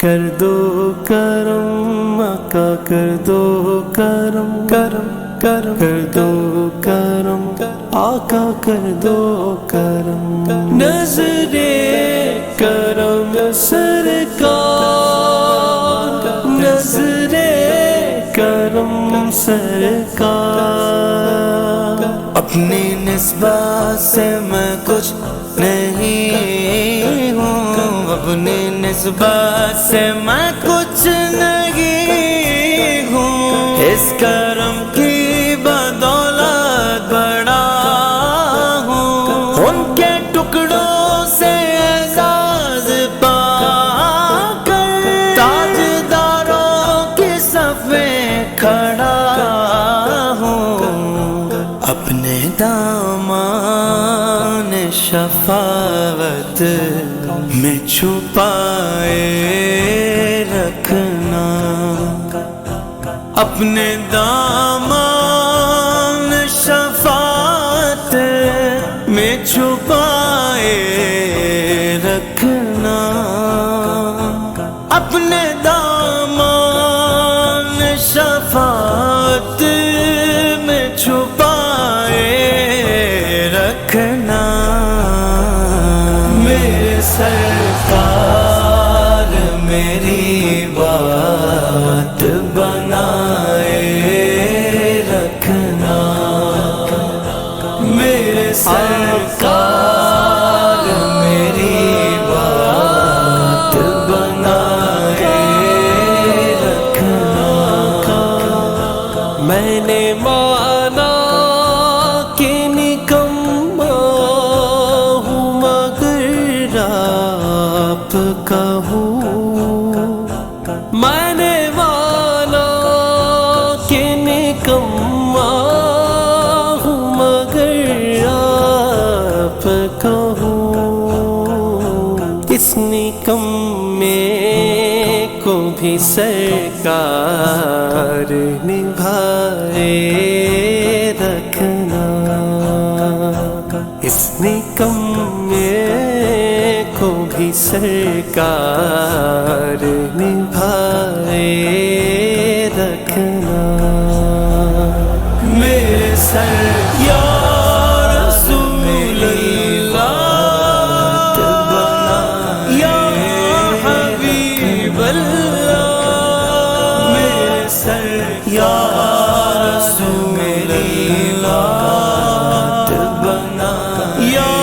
کر دو کرم آقا، کر دو کرم، کرم کرم کر دو کرم آقا، کر دو کرم، نظر کرم سرکار، نظر کرم سرکار، اپنی نسبت سے میں کچھ نہیں ہوں، اپنی نسبت سے میں کچھ نہیں ہوں، اس کرم کی بدولت بڑا ہوں، ان کے ٹکڑوں سے اعزاز پا کر تاجداروں کی صف میں کھڑا ہوں، اپنے دامان شفاعت میں چھپائے رکھنا، اپنے دامان شفاعت میں چھپائے رکھنا، اپنے دامان شفاعت میں چھپائے رکھنا، میرے سرکار میری بات بنائے رکھنا، میرے سرکار میری بات بنائے رکھنا، میں نے مانا کہ نکما ہوں مگر آپ کا ہوں، میں نے مانا کہ نکما ہوں مگر آپ کا ہوں، اس نکمے کو بھی سرکار نبھائے رکھنا، اس نکمے کو بھی سرکار نبھائے رکھنا، میرے سر یا رسول اللہ یا حبیب اللہ، میرے سر یا رسول اللہ یا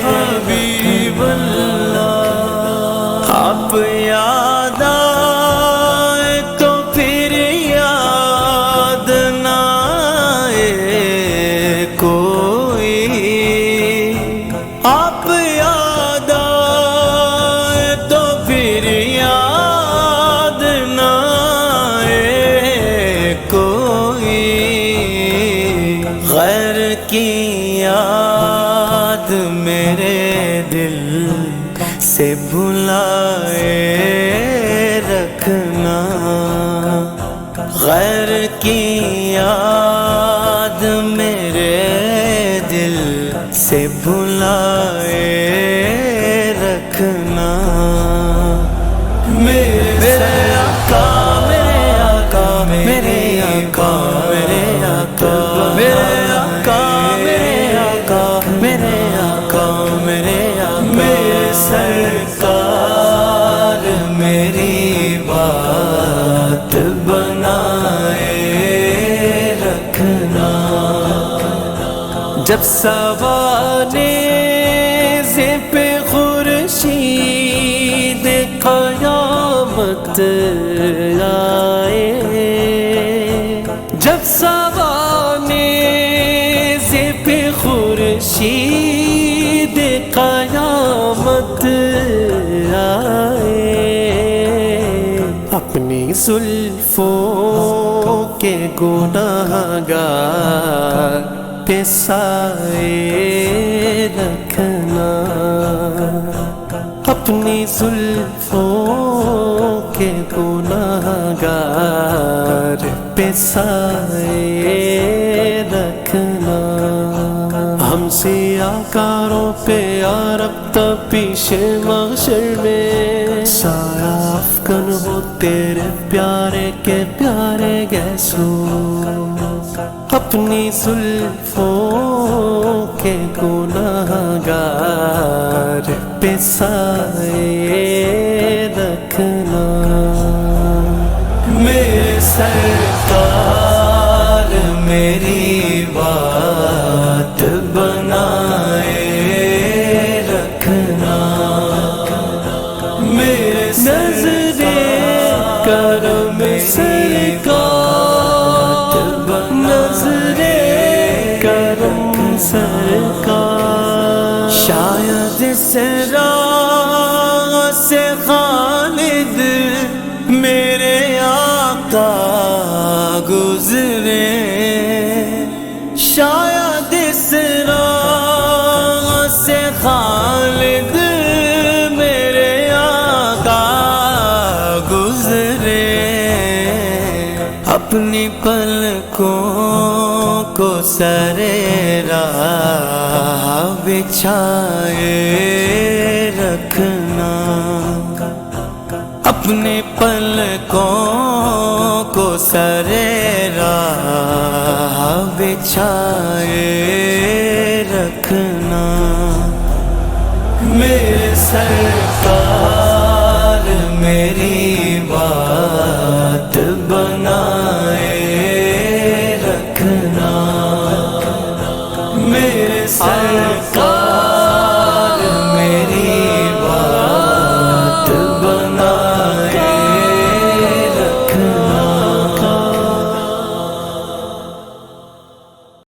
حبیب اللہ، آپ یاد آئے تو پھر یاد نہ آئے کوئی، آپ یاد آئے تو پھر یاد نہ آئے کوئی، غیر کی یاد میرے دل سے بھلائے رکھنا، غیر کی یاد میرے دل سے بھلائے رکھنا، میرے آقا میرے آقا میرے آقا میرے آقا میرے آقا میرے آقا میرے آقا میرے آقا، میرے سرکار میری بات بنائے رکھنا، جب سوانح پہ خورشید قیامت آئے، جب سوانح پہ خورشید قیامت آئے، اپنی زلفوں کے گناہگار پہ سائے رکھنا، اپنی زلفوں کے گناہگار پہ سائے رکھنا، ہم سیاکاروں پہ یا رب تب پیش محشر میں سایہ افکن ہو تیرے پیارے کے پیارے گیسو اپنی زلفوں کے گناہگار پہ سائے رکھنا میرے سرکار میری بات بنائے رکھنا میرے نظرِ کرم سرکار نظرِ کرم سرکار شاید اس راہ سے خالد میرے آقا گزرے شاید اس راہ سے خالد میرے آقا گزرے اپنی پلکوں کو سرے راہ بچھائے رکھنا اپنے پلکوں کو سرے راہ بچھائے رکھنا میرے سرکار میری بات بنائے رکھنا میرے سرکار